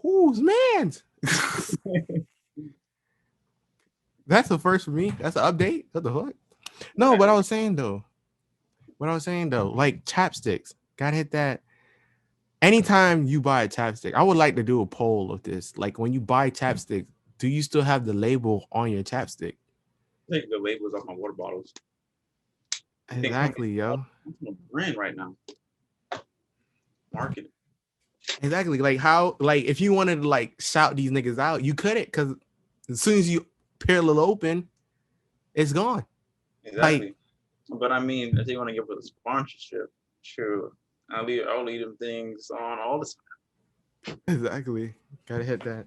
whose man's? That's the first for me. That's an update. What the fuck? No, what I was saying though, like chapsticks, gotta hit that. Anytime you buy a chapstick, I would like to do a poll of this. Like when you buy chapstick, do you still have the label on your chapstick? I think the labels off my water bottles. Exactly, yo. I'm a brand right now. Marketing. Exactly. Like how, like if you wanted to like shout these niggas out, you couldn't, because as soon as you peel it open, it's gone. Exactly. Like, But I mean, if they want to give us a sponsorship, sure. I'll leave them things on all the time. exactly. Gotta hit that.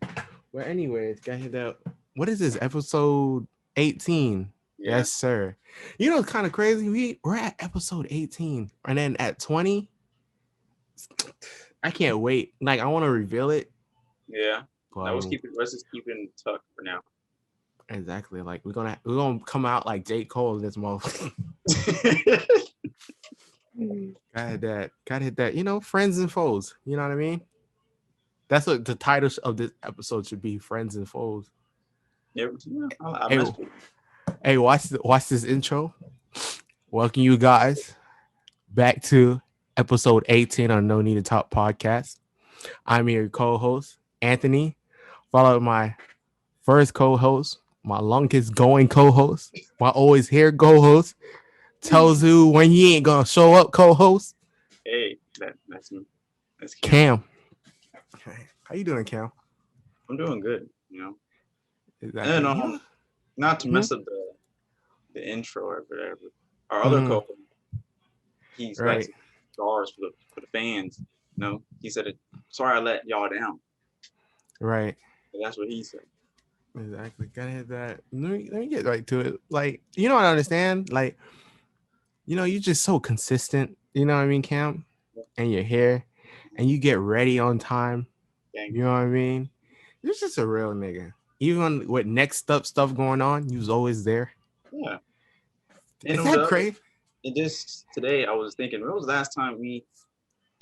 Well, anyways, gotta hit that. What is this? Episode 18. Yeah. Yes, sir. You know, it's kind of crazy. We're at episode 18. And then at 20, I can't wait. Like, I want to reveal it. Yeah. Let's just keep it in tuck for now. Exactly. Like we're gonna come out like J. Cole in this motherfucker. Gotta hit that. You know, friends and foes. You know what I mean? That's what the title of this episode should be: Friends and Foes. Yeah, hey, watch this intro. Welcome you guys back to episode 18 on No Need to Talk podcast. I'm your co-host, Anthony, followed my first co-host, my longest going co-host, my always here co-host, tells you when he ain't gonna show up co-host. Hey, that's me. That's Cam. How you doing, Cam? I'm doing good, you know. Exactly. And not to mess up the intro or whatever. Our other co-host, he's got some stars for the fans. You know, he said, "Sorry, I let y'all down." Right. And that's what he said. Exactly. Gotta hit that. Let me get right to it. Like, you know what I understand? Like, you know, you're just so consistent. You know what I mean, Cam? And you're here, and you get ready on time. You know what I mean? You're just a real nigga. Even with next up stuff going on, you was always there. Yeah. Is that crazy? And just today, I was thinking, when was the last time the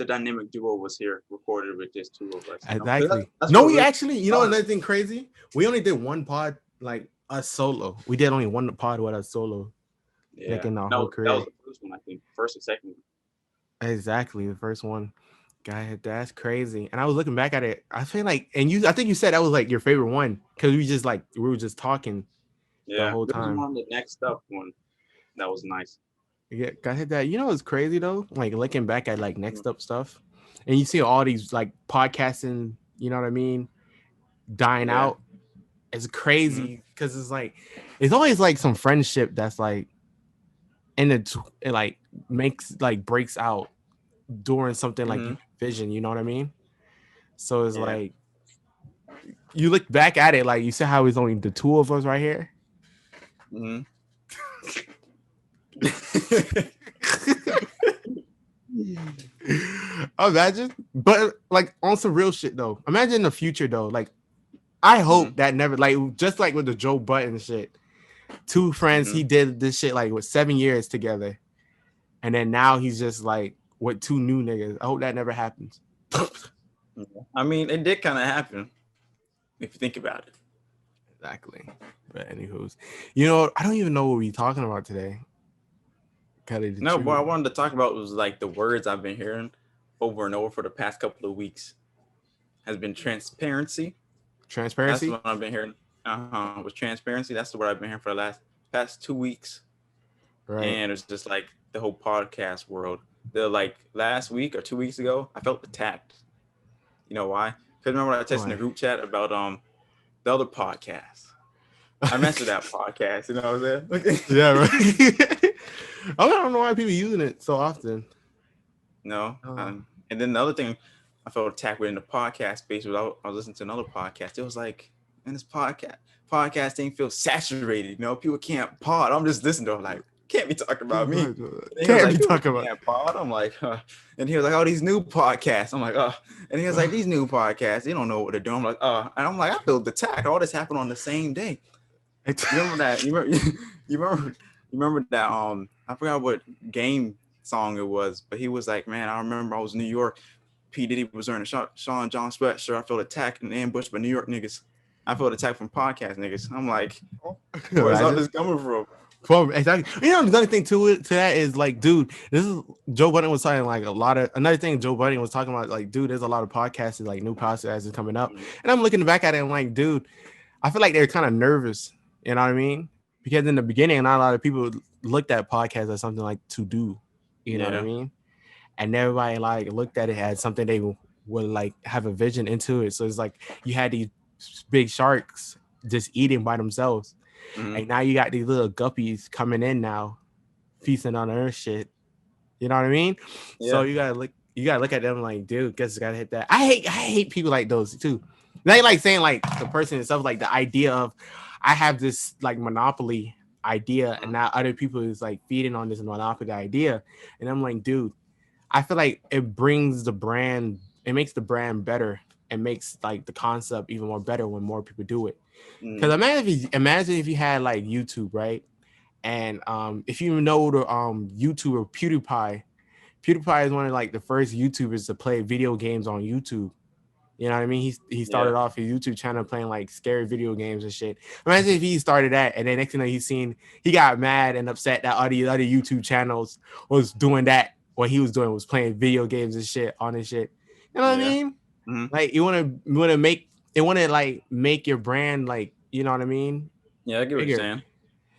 dynamic duo was here, recorded with just two of us? Exactly. We actually, you know, another thing crazy? We only did one pod, like us solo. We did only one pod with us solo. Yeah. Like in our whole career. That was the first one, I think. First or second one. Exactly. The first one. God, that's crazy. And I was looking back at it. I feel like, I think you said that was like your favorite one, because we were just talking the whole time. Was on the next up one. That was nice. Yeah, got hit that. You know what's crazy though? Like looking back at like next up stuff, and you see all these like podcasting, you know what I mean, dying out. It's crazy because it's like it's always like some friendship that's like it like makes like breaks out during something like you vision. You know what I mean? So it's like you look back at it, like you see how it's only the two of us right here. Imagine, but like on some real shit though. Imagine in the future though. Like, I hope that never, like, just like with the Joe Budden shit. Two friends, he did this shit like with 7 years together, and then now he's just like with two new niggas. I hope that never happens. I mean, it did kind of happen if you think about it. Exactly. But anywho's, you know, I don't even know what we're talking about today. No, what I wanted to talk about was like the words I've been hearing over and over for the past couple of weeks has been transparency. Transparency? That's what I've been hearing. Was transparency. That's what I've been hearing for the past 2 weeks. Right. And it's just like the whole podcast world. Like last week or 2 weeks ago, I felt attacked. You know why? Because remember when I texted in the group chat about the other podcast. I mentioned that podcast, you know what I'm saying? Yeah, right. I don't know why people using it so often. No. And then the other thing I felt attacked with in the podcast space was I was listening to another podcast. It was like, man, this podcast thing feels saturated. You know, people can't pod. I'm just listening to it like, can't be talking about me. Can't be talking about pod. I'm like, and he was like, oh, these new podcasts. I'm like, and he was like, these new podcasts, they don't know what they're doing. I'm like, and I'm like, I feel attacked. All this happened on the same day. You remember that? You remember that? I forgot what game song it was, but he was like, man, I remember I was in New York P. Diddy was wearing a Sean John sweatshirt. I felt attacked and ambushed by New York niggas. I felt attacked from podcast niggas. I'm like, where's all this coming from? Exactly. You know, the other thing to that is like, dude, this is Joe Budden was talking like a lot of another thing Joe Budden was talking about, like, dude, there's a lot of podcasts, like new podcasts coming up. And I'm looking back at it and like, dude, I feel like they're kind of nervous, you know what I mean? Because in the beginning, not a lot of people looked at podcasts as something like to do, you know what I mean? And everybody like looked at it as something they would like have a vision into it. So it's like you had these big sharks just eating by themselves. And now you got these little guppies coming in now, feasting on their shit. You know what I mean? Yeah. So you gotta look at them like, dude, guess gotta hit that. I hate people like those too. They like saying like the person itself, like the idea of I have this like monopoly idea, and now other people is like feeding on this monopoly idea. And I'm like, dude, I feel like it brings the brand, it makes the brand better. It makes like the concept even more better when more people do it. Because imagine if you had like YouTube, right? And if you know the YouTuber PewDiePie is one of like the first YouTubers to play video games on YouTube. You know what I mean? He started off his YouTube channel playing like scary video games and shit. Imagine if he started that, and then next thing you know, he got mad and upset that all these other YouTube channels was doing that. What he was doing was playing video games and shit on his shit. You know what I mean? Like you want to like make your brand like, you know what I mean? Yeah, I get what you're saying.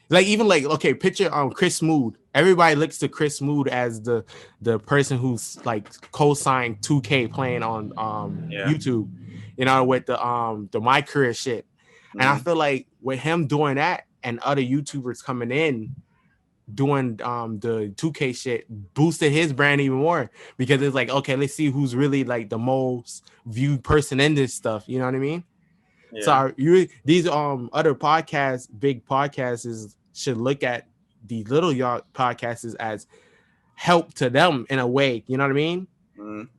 Like even like, okay, picture Chris Smoot. Everybody looks to Chris Smoot as the person who's like co-signed 2K playing on YouTube, you know, with the My Career shit. And I feel like with him doing that and other YouTubers coming in doing the 2K shit boosted his brand even more, because it's like, okay, let's see who's really like the most viewed person in this stuff. You know what I mean? Yeah. So these other podcasts, big podcasts, should look at the little y'all podcasts as help to them in a way. You know what I mean?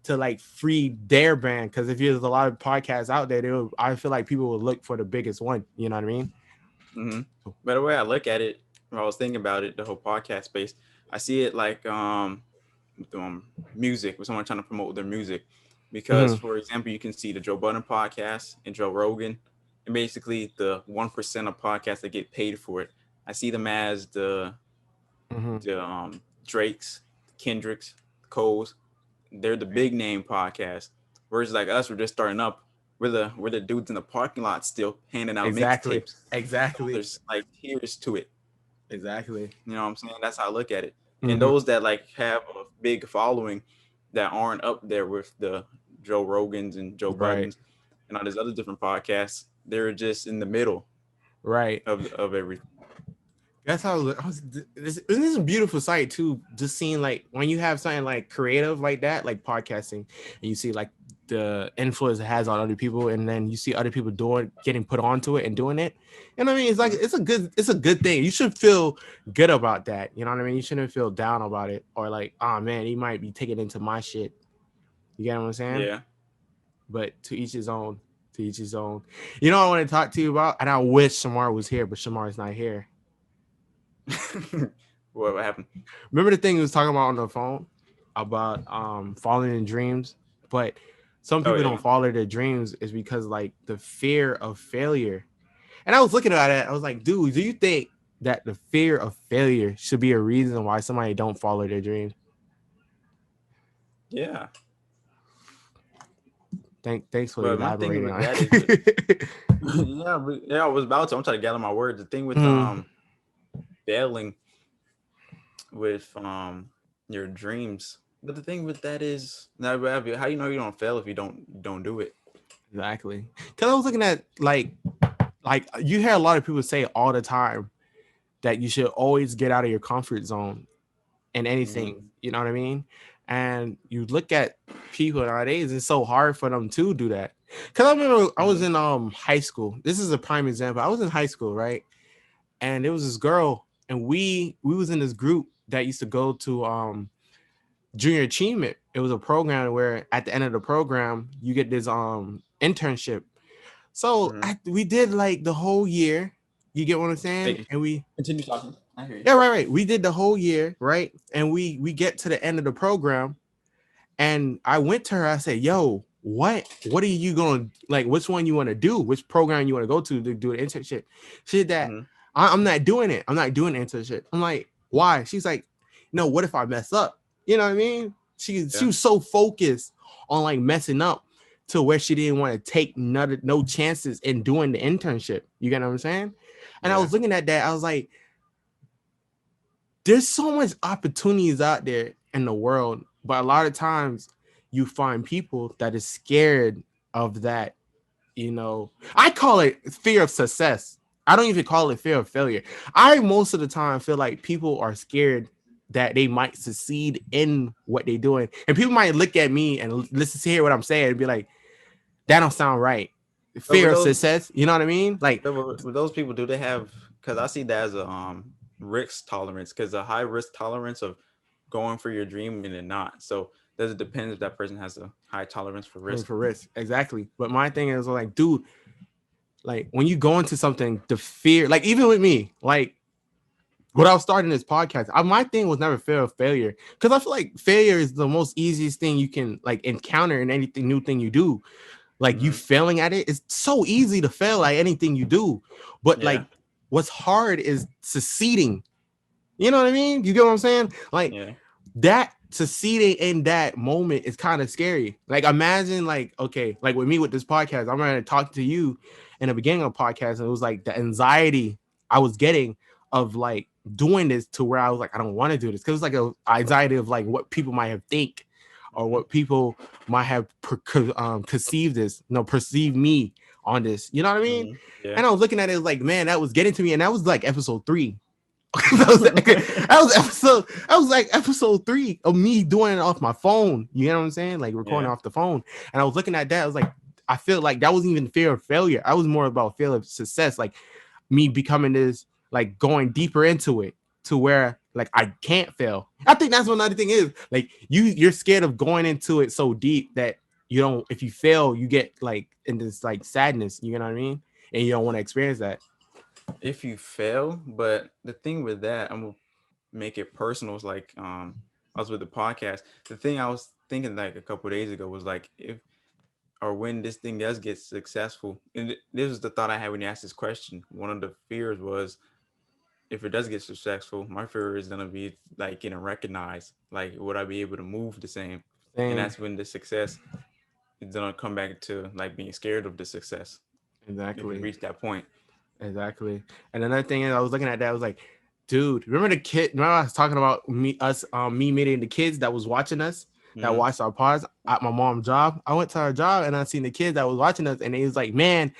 To like free their brand, because if there's a lot of podcasts out there, I feel like people will look for the biggest one. You know what I mean? By the way, I look at it, when I was thinking about it, the whole podcast space, I see it like music, with someone trying to promote their music. Because, for example, you can see the Joe Budden podcast and Joe Rogan, and basically the 1% of podcasts that get paid for it. I see them as the Drakes, Kendricks, Coles. They're the big name podcast. Whereas like us, we're just starting up. We're the dudes in the parking lot still handing out mixtapes. Exactly. So there's like tiers to it. Exactly. You know what I'm saying? That's how I look at it. And those that like have a big following that aren't up there with the Joe Rogans and Joe Buddens and all these other different podcasts, they're just in the middle, of everything. That's how this is a beautiful sight too. Just seeing like when you have something like creative like that, like podcasting, and you see like the influence it has on other people, and then you see other people getting put onto it and doing it. You know what I mean? It's like it's a good thing. You should feel good about that. You know what I mean? You shouldn't feel down about it, or like, oh man, he might be taking into my shit. You get what I'm saying? Yeah. But to each his own. To each his own. You know what I want to talk to you about? And I wish Shamar was here, but Shamar's not here. What happened? Remember the thing he was talking about on the phone about falling in dreams? But some people don't follow their dreams is because like the fear of failure. And I was looking at it, I was like, dude, do you think that the fear of failure should be a reason why somebody don't follow their dreams? Yeah. Thanks for elaborating on it. I was about to. I'm trying to gather my words. The thing with failing with your dreams, but the thing with that is, how you know you don't fail if you don't do it? Exactly. Because I was looking at like you hear a lot of people say all the time that you should always get out of your comfort zone in anything. You know what I mean? And you look at people nowadays, it's so hard for them to do that. Because I remember I was in high school. This is a prime example. I was in high school, right? And there was this girl, and we was in this group that used to go to junior achievement. It was a program where at the end of the program, you get this internship. So we did like the whole year. You get what I'm saying? And we continue talking. Yeah, right. We did the whole year, right? And we get to the end of the program, And I went to her, I said, yo, what are you going to, like, which one you want to do? Which program you want to go to do an internship? She said that I'm not doing it. I'm not doing an internship. I'm like, why? She's like, no, what if I mess up? You know what I mean? She was so focused on like messing up to where she didn't want to take no chances in doing the internship. You get what I'm saying? And I was looking at that. I was like, there's so much opportunities out there in the world, but a lot of times you find people that is scared of that. You know, I call it fear of success. I don't even call it fear of failure. I most of the time feel like people are scared that they might succeed in what they're doing, and people might look at me and listen to hear what I'm saying and be like, "That don't sound right." Fear of success, you know what I mean? Like, with those people, do they have? Because I see that as a risk tolerance, because a high risk tolerance of going for your dream and then not. So does it depend if that person has a high tolerance for risk? For risk, exactly. But my thing is like, dude, like when you go into something, the fear, like even with me, like when I was starting this podcast, my thing was never fear of failure, because I feel like failure is the most easiest thing you can like encounter in anything new thing you do. Like you failing at it, it's so easy to fail at anything you do, but like what's hard is succeeding. You know what I mean? You get what I'm saying? Like that succeeding in that moment is kind of scary. Like imagine like, okay, like with me with this podcast, I'm going to talk to you in the beginning of the podcast, and it was like the anxiety I was getting of like doing this to where I was like, I don't want to do this, because it's like a anxiety of like what people might have think or what people might have perceived me on this. You know what I mean? And I was looking at it like, man, that was getting to me, and that was like episode 3. that was like episode 3 of me doing it off my phone. You know what I'm saying? Like recording off the phone. And I was looking at that. I was like, I feel like that wasn't even fear of failure. I was more about fear of success. Like me becoming this, like going deeper into it to where like I can't fail. I think that's what another thing is. Like you're scared of going into it so deep that you don't, if you fail, you get like in this like sadness. You know what I mean? And you don't want to experience that. If you fail, but the thing with that, I'm gonna make it personal. It's like I was with the podcast. The thing I was thinking like a couple of days ago was like, if or when this thing does get successful, and this is the thought I had when you asked this question. One of the fears was, if it does get successful, my fear is gonna be like getting recognized. Like, would I be able to move the same? And that's when the success is gonna come back to like being scared of the success. Exactly. If you reach that point. Exactly. And another thing is, I was looking at that, I was like, dude, remember the kid? Remember I was talking about me meeting the kids that was watching us, that watched our pods at my mom's job. I went to her job and I seen the kids that was watching us, and they was like, man,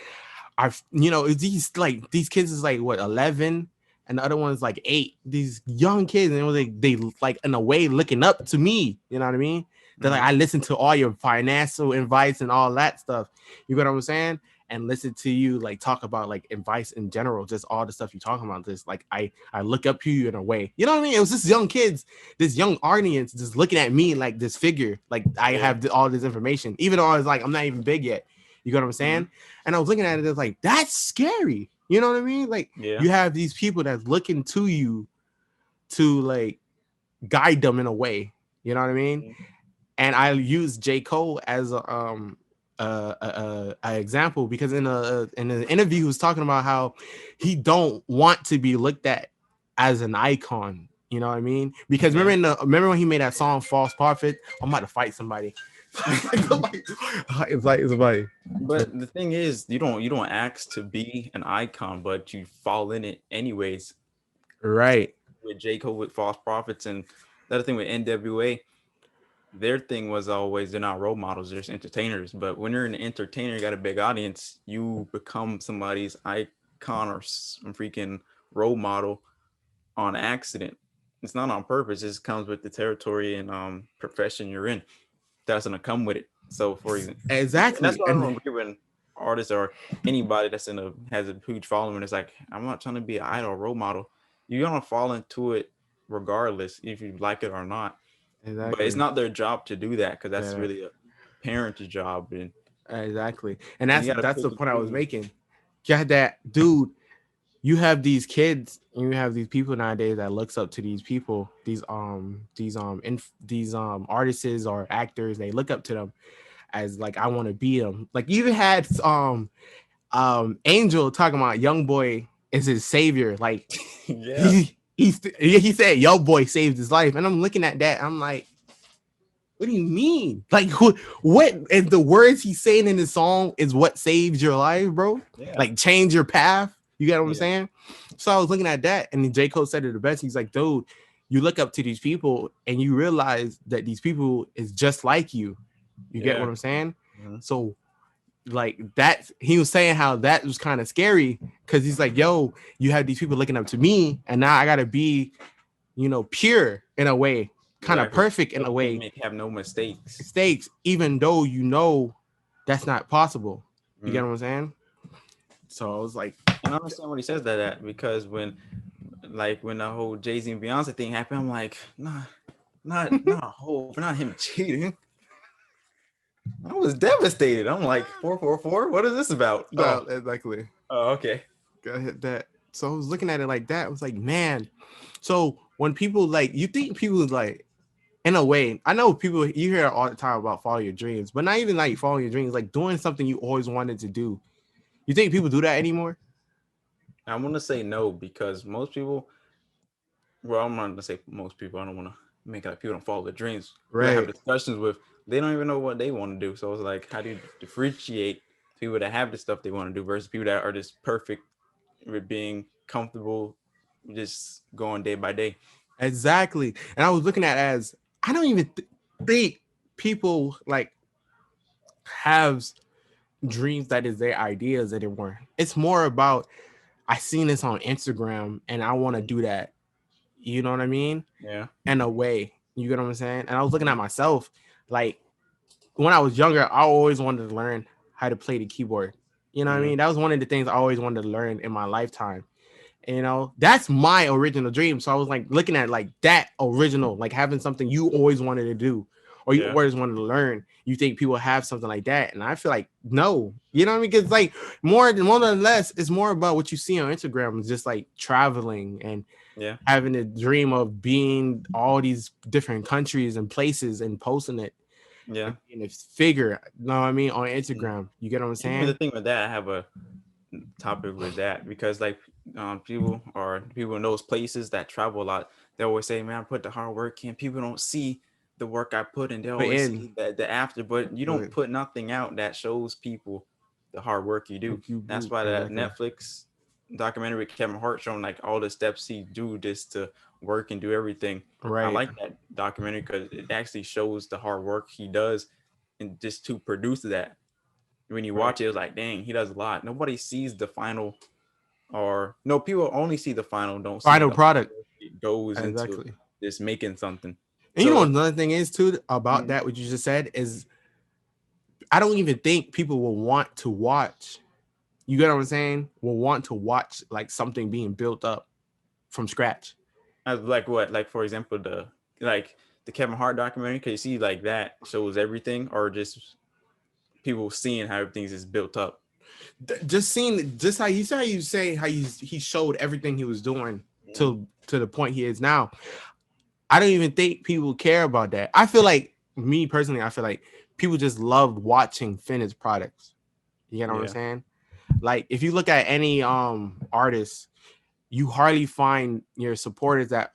these kids is like what, 11, and the other one's like 8. These young kids, and it was like they like in a way looking up to me. You know what I mean? They're like, I listen to all your financial advice and all that stuff. You get what I'm saying? And listen to you like talk about like advice in general, just all the stuff you're talking about. Just like I look up to you in a way. You know what I mean? It was just young kids, this young audience just looking at me like this figure, like I have all this information, even though I was like, I'm not even big yet. You get what I'm saying? And I was looking at it as like, that's scary. You know what I mean? Like you have these people that's looking to you to like guide them in a way. You know what I mean? And I use J. Cole as a example, because in an interview he was talking about how he don't want to be looked at as an icon. You know what I mean? Because remember when he made that song "False Prophet"? I'm about to fight somebody. It's like somebody. But the thing is, you don't ask to be an icon, but you fall in it anyways. Right. With J. Cole with False Prophets, and the other thing with NWA, their thing was always they're not role models, they're just entertainers. But when you're an entertainer, you got a big audience, you become somebody's icon or freaking role model on accident. It's not on purpose. It just comes with the territory and profession you're in. That's gonna come with it. So for example, exactly. And that's why I don't agree when artists or anybody that's has a huge following. It's like, I'm not trying to be an idol or role model. You're gonna fall into it regardless if you like it or not. Exactly. But it's not their job to do that, because that's really a parent's job. And exactly. And that's the point I was making. Yeah, that dude. you have these kids and you have these people nowadays that looks up to these people, these artists or actors. They look up to them as like, I want to be them. Like, you even had Angel talking about Young Boy is his savior. Like, Yeah. he said Young Boy saved his life, and I'm looking at that. I'm like, what do you mean? Like, what is the words he's saying in his song is what saves your life, bro? Yeah. Like, change your path. You get what I'm Yeah. saying? So I was looking at that, and then J. Cole said it the best. He's like, dude, you look up to these people and you realize that these people is just like you. You get Yeah. what I'm saying? Mhm. So, like, that he was saying how that was kind of scary, because he's like, yo, you have these people looking up to me, and now I gotta be, pure in a way, kind Yeah, of 'cause perfect in a way, have no mistakes. mistakes, even though that's not possible. You get Mhm. what I'm saying? So I was like, And I understand what he says that because when the whole Jay-Z and Beyonce thing happened, I'm like, nah, not Hov, not him cheating. I was devastated. I'm like, 444. What is this about? no, exactly. Oh, okay. Gotta hit that. So I was looking at it like that. I was like, man. So when people like, you think people like, in a way, I know people, you hear all the time about follow your dreams, but not even like following your dreams, like doing something you always wanted to do. You think people do that anymore? I want to say no because most people. Well, I'm not gonna say most people. I don't want to make it like people don't follow their dreams. People I have Right. discussions with, they don't even know what they want to do. So it's like, how do you differentiate people that have the stuff they want to do versus people that are just perfect with being comfortable, just going day by day? Exactly. And I was looking at it as, I don't even think people like have dreams that is their ideas anymore. It's more about, I seen this on Instagram and I want to do that. You know what I mean? Yeah. In a way. You get what I'm saying? And I was looking at myself, like, when I was younger, I always wanted to learn how to play the keyboard. You know what I mean? That was one of the things I always wanted to learn in my lifetime. That's my original dream. So I was like looking at like that original, like having something you always wanted to do or you always wanted to learn. You think people have something like that? And I feel like no, you know what I mean? Because like more than less, it's more about what you see on Instagram. It's just like traveling and having a dream of being all these different countries and places and posting it. Yeah. In a figure, you know what I mean, on Instagram. You get what I'm saying? Even the thing with that, I have a topic with that because like people in those places that travel a lot, they always say, man, I put the hard work in. People don't see the work I put in. They always see the after, but you don't put nothing out that shows people the hard work you do. That's why that Netflix documentary with Kevin Hart showing like all the steps he do just to work and do everything. Right. I like that documentary because it actually shows the hard work he does and just to produce that. When you watch it, it's like, dang, he does a lot. Nobody sees the final, or no, people only see the final, don't see final the product. It goes Exactly. into just making something. And you know another thing is too about that, what you just said is, I don't even think people will want to watch. You get what I'm saying? Will want to watch like something being built up from scratch. Like what? Like for example, the Kevin Hart documentary. Cause you see like that shows everything, or just people seeing how everything's is built up. Just seeing, just how you say how he showed everything he was doing to the point he is now. I don't even think people care about that. I feel like, me personally, I feel like people just love watching finished products. You get what I'm saying? Like if you look at any artist, you hardly find your supporters that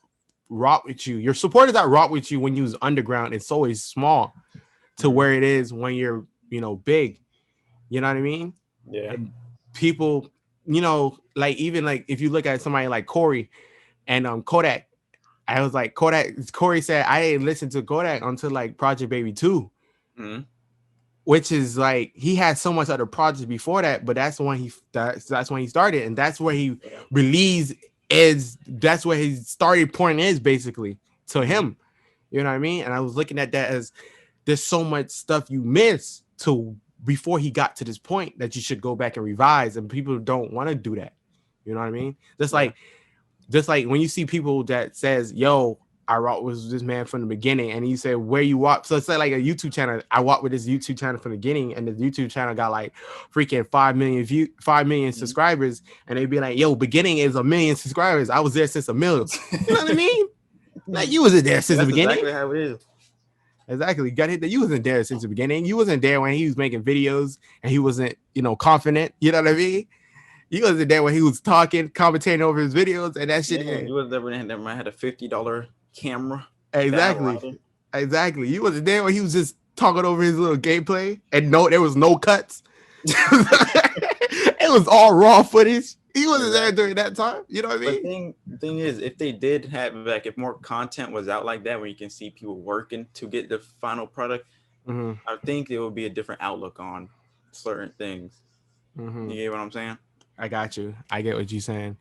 rock with you. Your supporters that rock with you when you was underground, it's always small to where it is when you're, big. You know what I mean? Yeah. And people, like even like if you look at somebody like Corey and Kodak, I was like, Corey said I didn't listen to Kodak until like Project Baby 2. Which is like, he had so much other projects before that, but that's when he started, and that's where he released that's where his started point is basically to him. You know what I mean? And I was looking at that as, there's so much stuff you miss to before he got to this point that you should go back and revise, and people don't want to do that. You know what I mean? Just like when you see people that says, yo, I rock with this man from the beginning, and he said, where you walk. So it's like a YouTube channel. I walked with this YouTube channel from the beginning, and the YouTube channel got like freaking 5 million subscribers. And they'd be like, yo, beginning is 1 million subscribers. I was there since 1 million. You know what I mean? Like, you wasn't there since the beginning. Exactly how it is. Exactly. Got it. That you wasn't there since the beginning. You wasn't there when he was making videos and he wasn't, confident. You know what I mean? He wasn't there when he was talking, commentating over his videos, and that shit. Yeah, you was never had a $50 camera. Exactly. You wasn't there when he was just talking over his little gameplay, and there was no cuts. It was all raw footage. He wasn't there during that time. You know what I mean? The thing is, if they did have, like, if more content was out like that, where you can see people working to get the final product, I think it would be a different outlook on certain things. You get what I'm saying? I got you. I get what you're saying.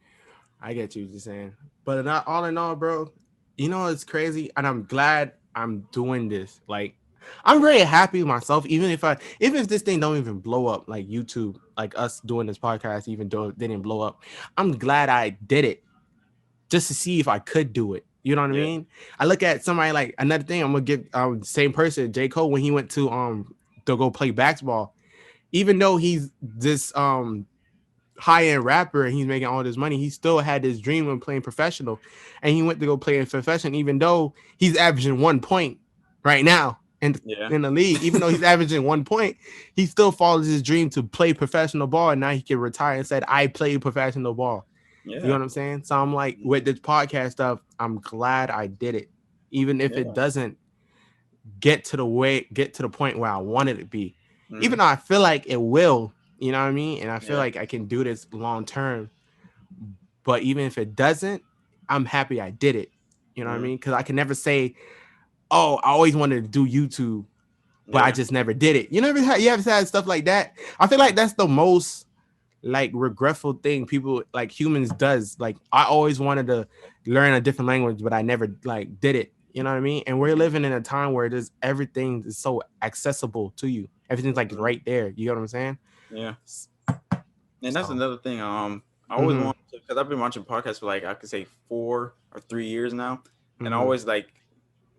But not all in all, bro, it's crazy, and I'm glad I'm doing this. Like, I'm very happy with myself, even if this thing don't even blow up, like YouTube, like us doing this podcast, even though it didn't blow up. I'm glad I did it just to see if I could do it. You know what I mean? I look at somebody like another thing. I'm gonna give same person, J. Cole, when he went to go play basketball, even though he's this high-end rapper and he's making all this money, he still had this dream of playing professional, and he went to go play in professional, even though he's averaging 1 point right now in the league. Even though he's averaging 1 point, he still follows his dream to play professional ball, and now he can retire and said, I played professional ball. You know what I'm saying? So I'm like, with this podcast stuff, I'm glad I did it, even if it doesn't get to the point where I wanted it to be. Even though I feel like it will. You know what I mean? And I feel like I can do this long term. But even if it doesn't, I'm happy I did it. You know what I mean? Because I can never say, oh, I always wanted to do YouTube, but I just never did it. You ever had stuff like that? I feel like that's the most like regretful thing people, like humans, does. Like, I always wanted to learn a different language, but I never like did it. You know what I mean? And we're living in a time where everything is so accessible to you. Everything's like right there. You know what I'm saying? Yeah. And that's another thing. I always want to, because I've been watching podcasts for, like, I could say 4 or 3 years now. And I always, like,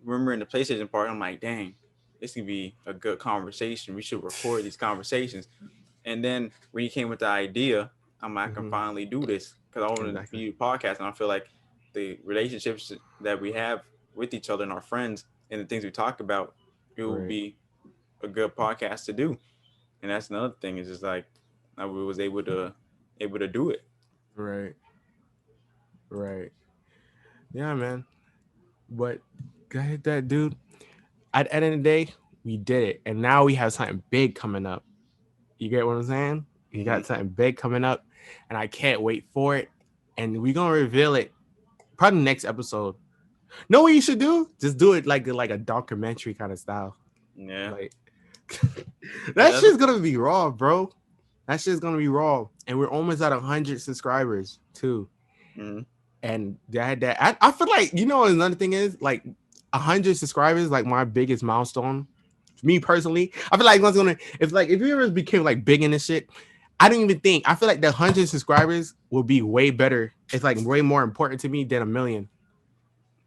remember in the PlayStation part, I'm like, dang, this could be a good conversation. We should record these conversations. And then when you came with the idea, I'm like, I can finally do this, because I want to do a podcast. And I feel like the relationships that we have with each other and our friends and the things we talk about, it will be a good podcast to do. And that's another thing, is just like I was able to do it. Right. Yeah, man. But go ahead, that dude. At the end of the day, we did it, and now we have something big coming up. You get what I'm saying? You got something big coming up, and I can't wait for it. And we're gonna reveal it probably next episode. Know what you should do? Just do it like a documentary kind of style. Yeah. Like, that shit's gonna be raw, bro. That shit's gonna be raw, and we're almost at 100 subscribers too. And that I feel like, another thing is, like, 100 subscribers, like, my biggest milestone. Me personally, I feel like if you ever became like big in this shit, I don't even think. I feel like the 100 subscribers will be way better. It's like way more important to me than 1 million.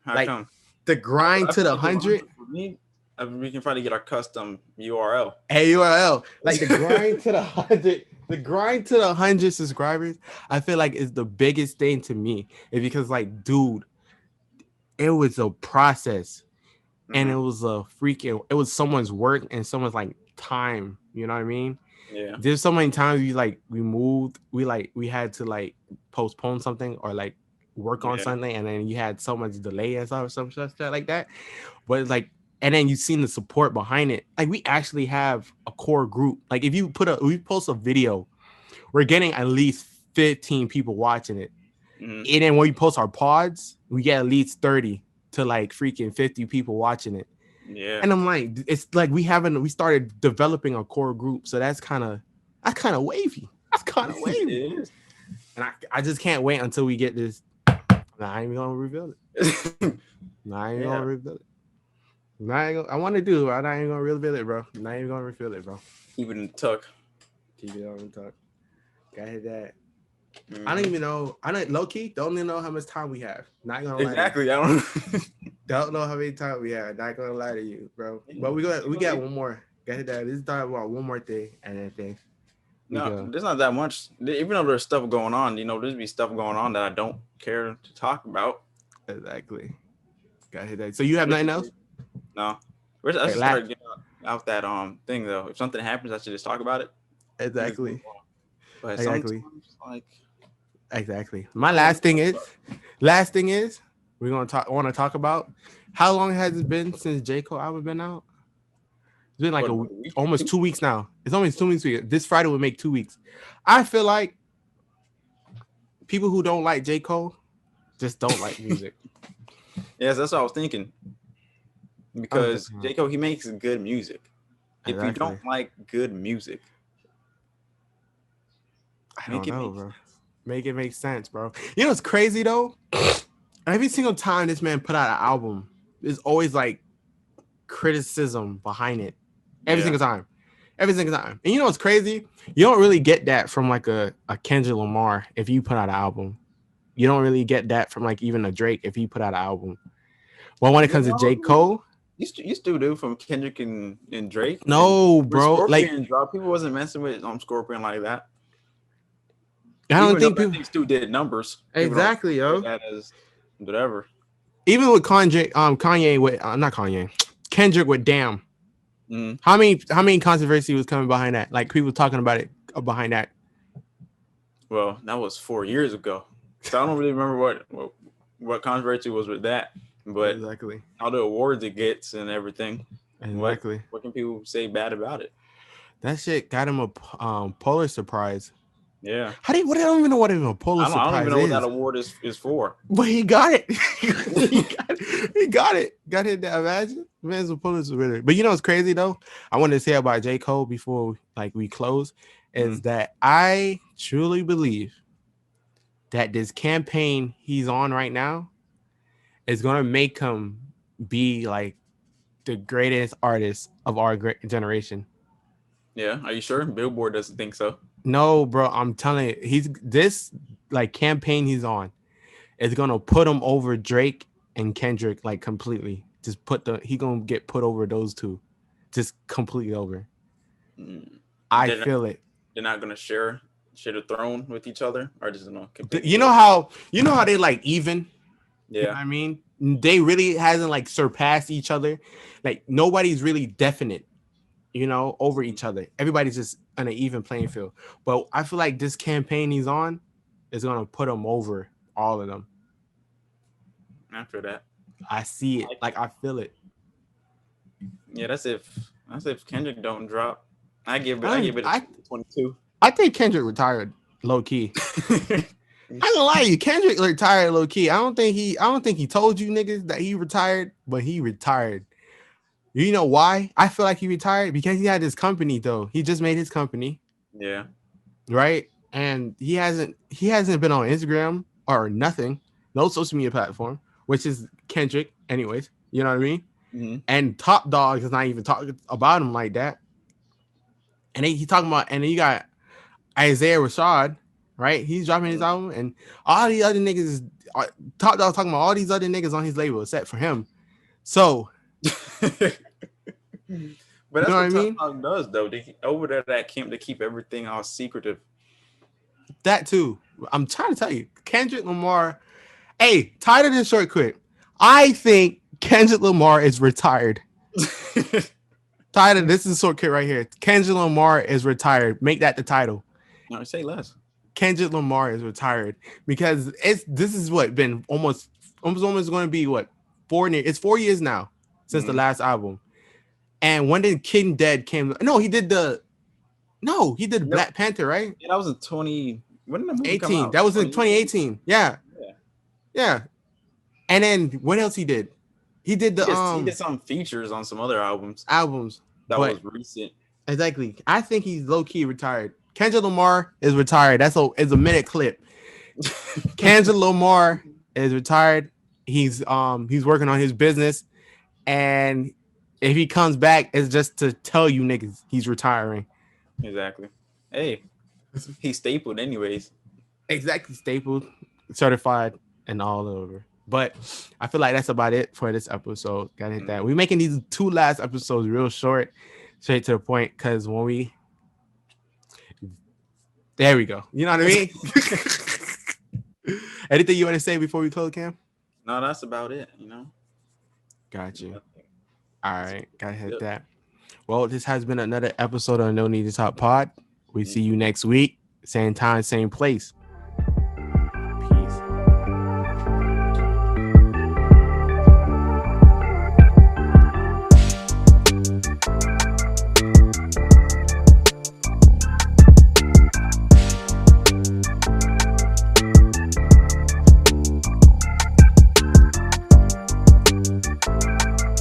How like come? The grind to the 100. For me, we can probably get our custom URL. URL. Like the grind to the 100. The grind to the 100 subscribers, I feel like, is the biggest thing to me. It's because, like, dude, it was a process, and it was it was someone's work and someone's like time. You know what I mean? Yeah. There's so many times we moved, we had to like postpone something or like work on something, and then you had so much delay and some stuff like that. But it's like, and then you've seen the support behind it. Like, we actually have a core group. Like, if you we post a video, we're getting at least 15 people watching it. And then when we post our pods, we get at least 30 to like freaking 50 people watching it. Yeah. And I'm like, it's like we started developing a core group. So that's kind of wavy. That's kind of wavy. And I just can't wait until we get this. I ain't even gonna reveal it. I ain't gonna reveal it. I want to do it. I ain't gonna reveal it, bro. I ain't gonna reveal it, bro. Keep it in the tuck. Keep it on the tuck. Got that. I don't even know. I don't, low key, don't even know how much time we have. Not gonna lie. Exactly. I don't. Don't know how many times we had. Not gonna lie to you, bro. But we got one more. Got that. This is talking about one more thing, and then things. No, there's not that much. Even though there's stuff going on, there's be stuff going on that I don't care to talk about. Exactly. Got hit that. So you have nothing else? No. I should start getting out that thing though. If something happens, I should just talk about it. Exactly. But exactly. Exactly. My last thing is we're gonna want to talk about how long has it been since J. Cole album been out? It's been like almost 2 weeks now. It's almost 2 weeks. This Friday would make 2 weeks. I feel like people who don't like J. Cole just don't like music. Yes, that's what I was thinking. Because J. Cole, he makes good music. If you don't like good music, I don't know, bro. Make it make sense, bro. You know what's crazy though? Every single time this man put out an album, there's always like criticism behind it. Every single time. And you know what's crazy? You don't really get that from like a Kendrick Lamar if you put out an album. You don't really get that from like even a Drake if he put out an album. Well, when it comes to J. Cole, you still do from Kendrick and Drake. No, bro. Scorpion dropped, people wasn't messing with Scorpion like that. I don't think people still did numbers. Exactly, yo. That is whatever. Even with Kanye with not Kanye, Kendrick with Damn. Mm. How many controversy was coming behind that? Like people talking about it behind that. Well, that was 4 years ago. So I don't really remember what controversy was with that. But exactly all the awards it gets and everything. Exactly. What can people say bad about it? That shit got him a Pulitzer Prize. Yeah. I don't even know what a Pulitzer Prize is. I don't even know what that award is for. But he got it. he got it. Got hit that. Imagine. Man's a Pulitzer winner. But you know what's crazy though? I wanted to say about J. Cole before we close is that I truly believe that this campaign he's on right now is gonna make him be like the greatest artist of our generation. Yeah, are you sure? Billboard doesn't think so. No, bro, I'm telling you, this campaign he's on is gonna put him over Drake and Kendrick like completely. Just he gonna get put over those two, just completely over. I feel it. They're not gonna share a throne with each other, or just compete. You know how they like even. Yeah, you know what I mean, they really hasn't like surpassed each other. Like nobody's really definite, over each other. Everybody's just on an even playing field. But I feel like this campaign he's on is gonna put him over all of them. After that, I see it. Like I feel it. Yeah, that's if Kendrick don't drop. I give it 22. I think Kendrick retired low key. I don't lie to you. Kendrick retired low key. I don't think he told you niggas that he retired, but he retired. You know why? I feel like he retired because he had his company though. He just made his company. Yeah. Right? And he hasn't been on Instagram or nothing. No social media platform, which is Kendrick anyways. You know what I mean? Mm-hmm. And Top Dog is not even talking about him like that. And he talking about, and then you got Isaiah Rashad, right? He's dropping his album, and all the other niggas, Top Dog talking about all these other niggas on his label except for him. So, but that's what I mean? Top Dog does, though. Over there at camp, they keep everything all secretive. That too. I'm trying to tell you, Kendrick Lamar. Hey, tighter than short quick. I think Kendrick Lamar is retired. Title. This is a short kit right here. Kendrick Lamar is retired. Make that the title. No, say less. Kendrick Lamar is retired because this is what been almost going to be what 4 years. It's 4 years now since the last album. And when did King Dead came? No, he did Black Panther, right? Yeah, that was in 20. When did the movie 18. come out? That was in 2018. Yeah. And then what else he did? He did he did some features on some other albums that was recent. Exactly. I think he's low key retired. Kendrick Lamar is retired. It's a minute clip. Kendrick Lamar is retired. He's working on his business, and if he comes back, it's just to tell you niggas he's retiring. Exactly. Hey, he's stapled anyways. Exactly, stapled, certified, and all over. But I feel like that's about it for this episode. Gotta hit that. We're making these 2 last episodes real short, straight to the point, because when we there we go. You know what I mean? Anything you want to say before we close, Cam? No, that's about it, you know. Got you. All right, gotta hit that. Well, this has been another episode of No Need to Talk Pod. We see you next week, same time, same place.